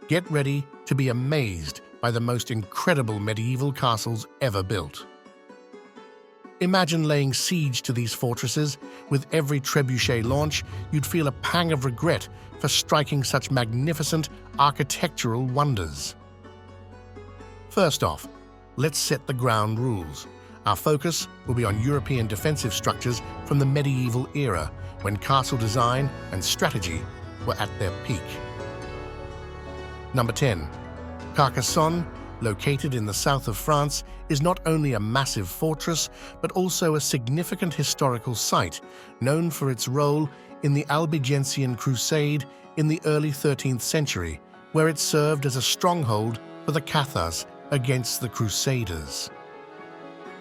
Get ready to be amazed by the most incredible medieval castles ever built. Imagine laying siege to these fortresses. With every trebuchet launch, you'd feel a pang of regret for striking such magnificent architectural wonders. First off, let's set the ground rules. Our focus will be on European defensive structures from the medieval era, when castle design and strategy were at their peak. Number 10. Carcassonne, located in the south of France, is not only a massive fortress, but also a significant historical site, known for its role in the Albigensian Crusade in the early 13th century, where it served as a stronghold for the Cathars against the Crusaders.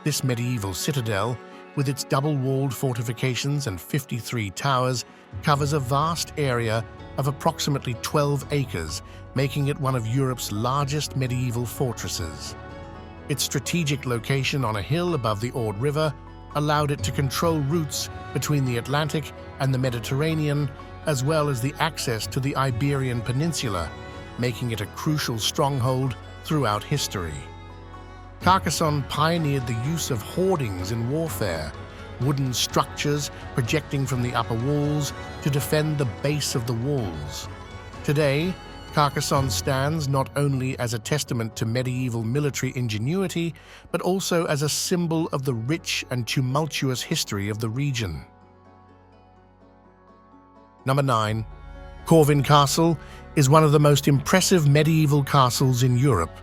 This medieval citadel, with its double-walled fortifications and 53 towers, covers a vast area of approximately 12 acres, making it one of Europe's largest medieval fortresses. Its strategic location on a hill above the Aude River allowed it to control routes between the Atlantic and the Mediterranean, as well as the access to the Iberian Peninsula, making it a crucial stronghold throughout history. Carcassonne pioneered the use of hoardings in warfare, wooden structures projecting from the upper walls to defend the base of the walls. Today, Carcassonne stands not only as a testament to medieval military ingenuity, but also as a symbol of the rich and tumultuous history of the region. Number 9. Corin Castle is one of the most impressive medieval castles in Europe,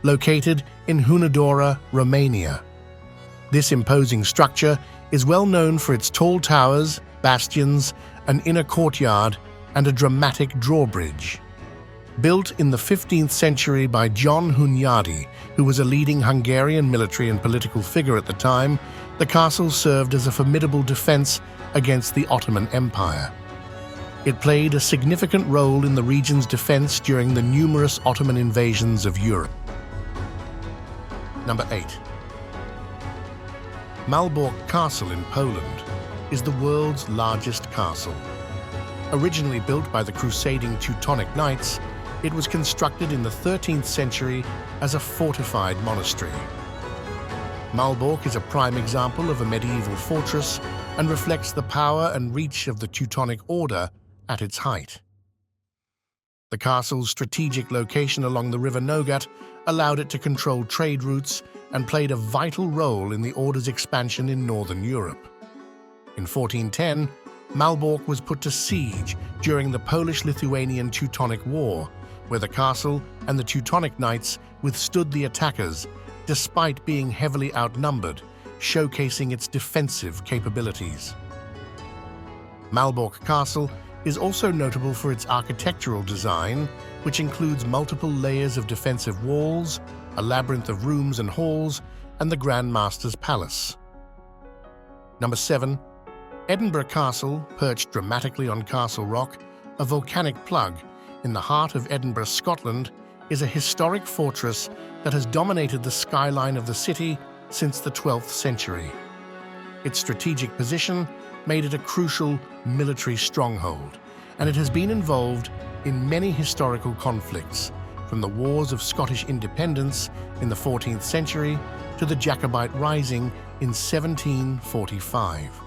located in Hunedoara, Romania. This imposing structure is well known for its tall towers, bastions, an inner courtyard, and a dramatic drawbridge. Built in the 15th century by John Hunyadi, who was a leading Hungarian military and political figure at the time, the castle served as a formidable defense against the Ottoman Empire. It played a significant role in the region's defense during the numerous Ottoman invasions of Europe. Number 8. Malor Castle in Poland is the world's largest castle. Originally built by the crusading Teutonic Knights, it was constructed in the 13th century as a fortified monastery. Malbork is a prime example of a medieval fortress and reflects the power and reach of the Teutonic Order at its height. The castle's strategic location along the River Nogat allowed it to control trade routes and played a vital role in the Order's expansion in northern Europe. In 1410, Malbork was put to siege during the Polish-Lithuanian Teutonic War, where the castle and the Teutonic Knights withstood the attackers despite being heavily outnumbered, showcasing its defensive capabilities. Malbork Castle is also notable for its architectural design, which includes multiple layers of defensive walls, a labyrinth of rooms and halls, and the Grand Master's Palace. Number 7. Edinburgh Castle, perched dramatically on Castle Rock, a volcanic plug in the heart of Edinburgh, Scotland, is a historic fortress that has dominated the skyline of the city since the 12th century. Its strategic position made it a crucial military stronghold, and it has been involved in many historical conflicts, from the Wars of Scottish Independence in the 14th century to the Jacobite Rising in 1745.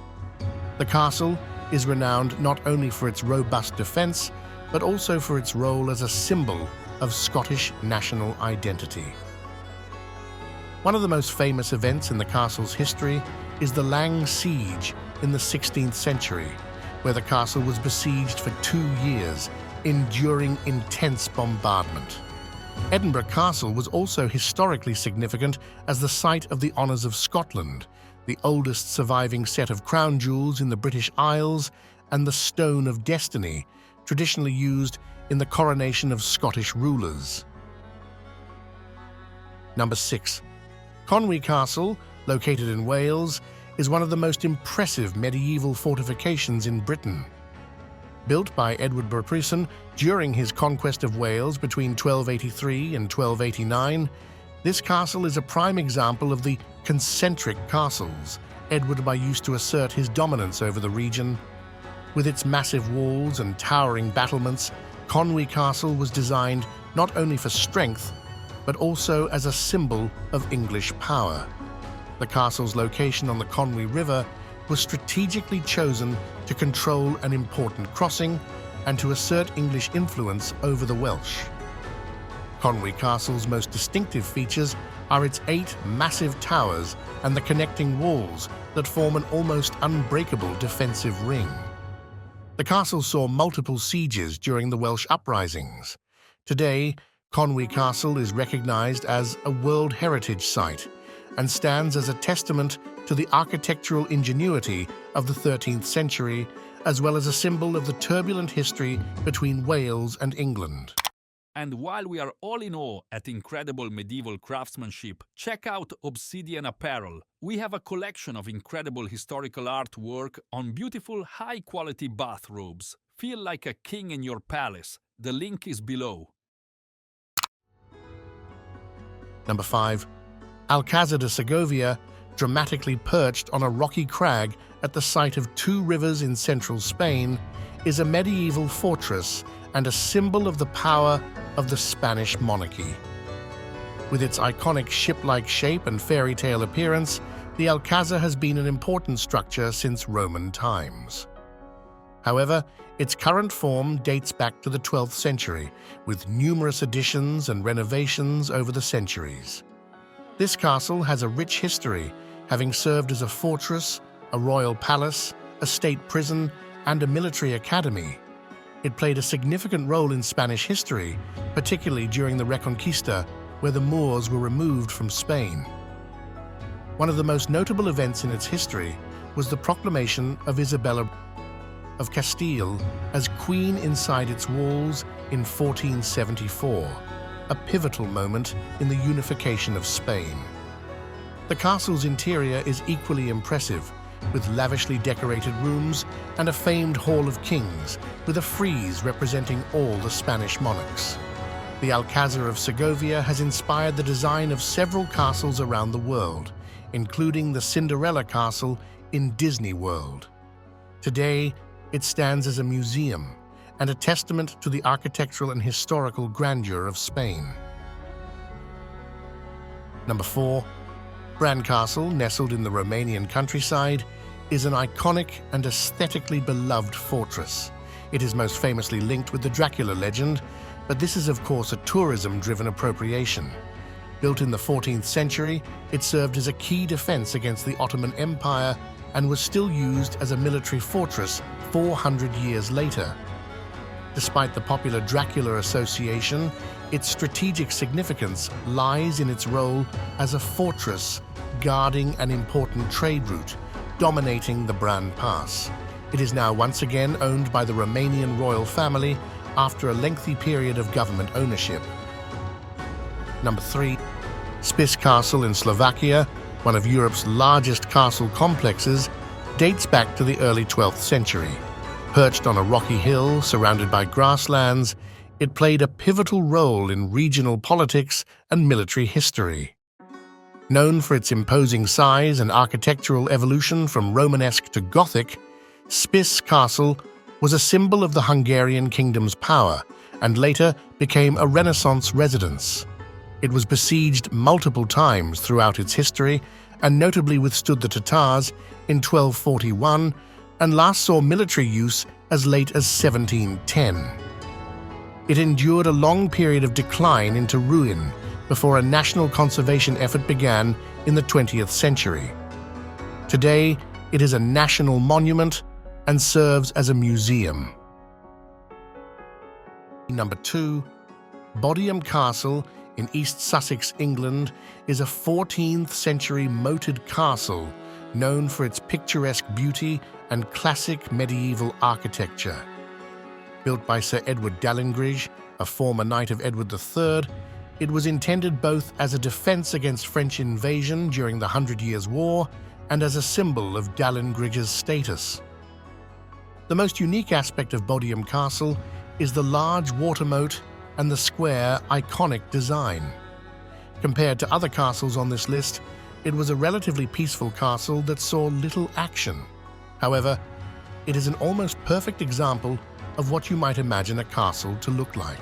The castle is renowned not only for its robust defense, but also for its role as a symbol of Scottish national identity. One of the most famous events in the castle's history is the Lang Siege in the 16th century, where the castle was besieged for 2 years, enduring intense bombardment. Edinburgh Castle was also historically significant as the site of the Honours of Scotland, the oldest surviving set of crown jewels in the British Isles, and the Stone of Destiny, traditionally used in the coronation of Scottish rulers. Number 6. Conway Castle, located in Wales, is one of the most impressive medieval fortifications in Britain. Built by Edward Bryson during his conquest of Wales between 1283 and 1289, this castle is a prime example of the concentric castles Edward used to assert his dominance over the region. With its massive walls and towering battlements, Conway Castle was designed not only for strength, but also as a symbol of English power. The castle's location on the Conway River was strategically chosen to control an important crossing and to assert English influence over the Welsh. Conway Castle's most distinctive features are its 8 massive towers and the connecting walls that form an almost unbreakable defensive ring. The castle saw multiple sieges during the Welsh uprisings. Today, Conway Castle is recognized as a World Heritage Site and stands as a testament to the architectural ingenuity of the 13th century, as well as a symbol of the turbulent history between Wales and England. And while we are all in awe at incredible medieval craftsmanship, check out Obsidian Apparel. We have a collection of incredible historical artwork on beautiful, high-quality bathrobes. Feel like a king in your palace. The link is below. Number 5. Alaza de Sovia, dramatically perched on a rocky crag at the site of 2 rivers in central Spain, is a medieval fortress and a symbol of the power of the Spanish monarchy. With its iconic ship-like shape and fairy tale appearance, the Alcázar has been an important structure since Roman times. However, its current form dates back to the 12th century, with numerous additions and renovations over the centuries. This castle has a rich history, having served as a fortress, a royal palace, a state prison, and a military academy. It played a significant role in Spanish history, particularly during the Reconquista, where the Moors were removed from Spain. One of the most notable events in its history was the proclamation of Isabella of Castile as queen inside its walls in 1474, a pivotal moment in the unification of Spain. The castle's interior is equally impressive, with lavishly decorated rooms and a famed Hall of Kings with a frieze representing all the Spanish monarchs. The Alcázar of Segovia has inspired the design of several castles around the world, including the Cinderella Castle in Disney World. Today, it stands as a museum and a testament to the architectural and historical grandeur of Spain. Number 4. Bran Castle, nestled in the Romanian countryside, is an iconic and aesthetically beloved fortress. It is most famously linked with the Dracula legend, but this is of course a tourism-driven appropriation. Built in the 14th century, it served as a key defense against the Ottoman Empire and was still used as a military fortress 400 years later. Despite the popular Dracula association, its strategic significance lies in its role as a fortress guarding an important trade route, dominating the Bran Pass. It is now once again owned by the Romanian royal family after a lengthy period of government ownership. Number 3. Spis Castle in Slovakia, one of Europe's largest castle complexes, dates back to the early 12th century. Perched on a rocky hill surrounded by grasslands, it played a pivotal role in regional politics and military history. Known for its imposing size and architectural evolution from Romanesque to Gothic, Spis Castle was a symbol of the Hungarian kingdom's power and later became a Renaissance residence. It was besieged multiple times throughout its history and notably withstood the Tatars in 1241 and last saw military use as late as 1710. It endured a long period of decline into ruin before a national conservation effort began in the 20th century. Today, it is a national monument and serves as a museum. Number 2. Bodum Castle in East Sussex, England, is a 14th century moated castle known for its picturesque beauty and classic medieval architecture. Built by Sir Edward Dalingrige, a former knight of Edward III, it was intended both as a defense against French invasion during the 100 Years' War and as a symbol of Dalingrige's status. The most unique aspect of Bodum Castle is the large water moat and the square, iconic design. Compared to other castles on this list, it was a relatively peaceful castle that saw little action. However, it is an almost perfect example of what you might imagine a castle to look like.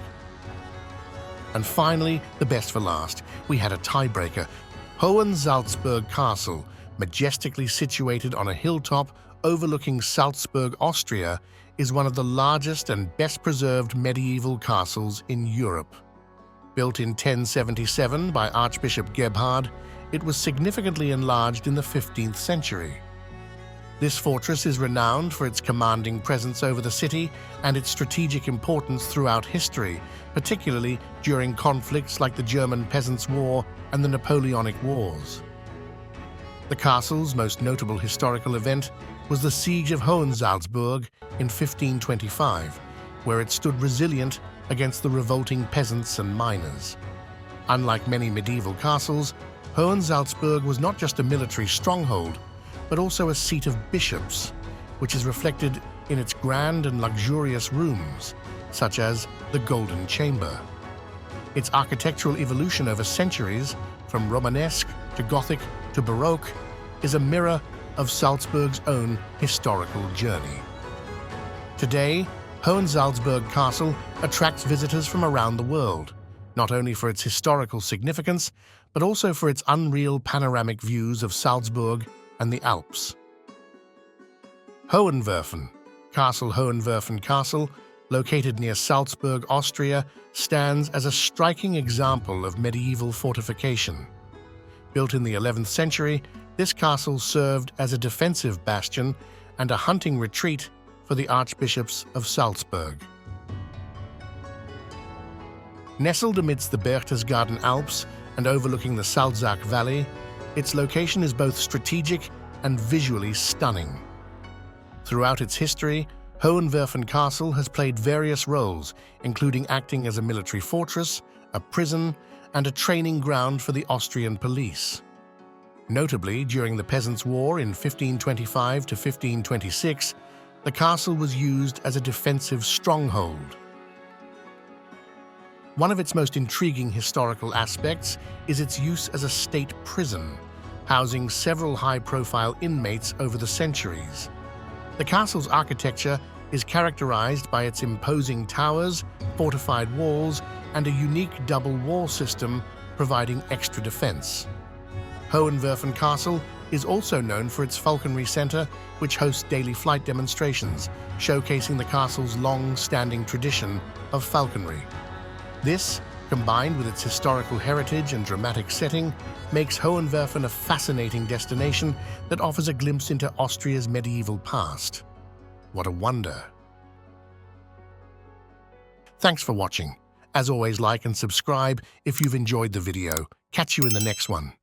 And finally, the best for last, we had a tiebreaker. Hohensalzburg Castle, majestically situated on a hilltop overlooking Salzburg, Austria, is one of the largest and best preserved medieval castles in Europe. Built in 1077 by Archbishop Gebhard, it was significantly enlarged in the 15th century. This fortress is renowned for its commanding presence over the city and its strategic importance throughout history, particularly during conflicts like the German Peasants' War and the Napoleonic Wars. The castle's most notable historical event was the Siege of Hohensalzburg in 1525, where it stood resilient against the revolting peasants and miners. Unlike many medieval castles, Hohensalzburg was not just a military stronghold, but also a seat of bishops, which is reflected in its grand and luxurious rooms, such as the Golden Chamber. Its architectural evolution over centuries, from Romanesque to Gothic to Baroque, is a mirror of Salzburg's own historical journey. Today, Hohensalzburg Castle attracts visitors from around the world, not only for its historical significance, but also for its unreal panoramic views of Salzburg and the Alps. Hohenwerfen Castle, located near Salzburg, Austria, stands as a striking example of medieval fortification. Built in the 11th century, this castle served as a defensive bastion and a hunting retreat for the archbishops of Salzburg. Nestled amidst the Berchtesgaden Alps and overlooking the Salzach Valley, its location is both strategic and visually stunning. Throughout its history, Hohenwerfen Castle has played various roles, including acting as a military fortress, a prison, and a training ground for the Austrian police. Notably, during the Peasants' War in 1525 to 1526, the castle was used as a defensive stronghold. One of its most intriguing historical aspects is its use as a state prison, housing several high-profile inmates over the centuries. The castle's architecture is characterized by its imposing towers, fortified walls, and a unique double wall system providing extra defense. Hohenwerfen Castle is also known for its falconry center, which hosts daily flight demonstrations, showcasing the castle's long-standing tradition of falconry. This, combined with its historical heritage and dramatic setting, makes Hohenwerfen a fascinating destination that offers a glimpse into Austria's medieval past. What a wonder! Thanks for watching. As always, like and subscribe if you've enjoyed the video. Catch you in the next one.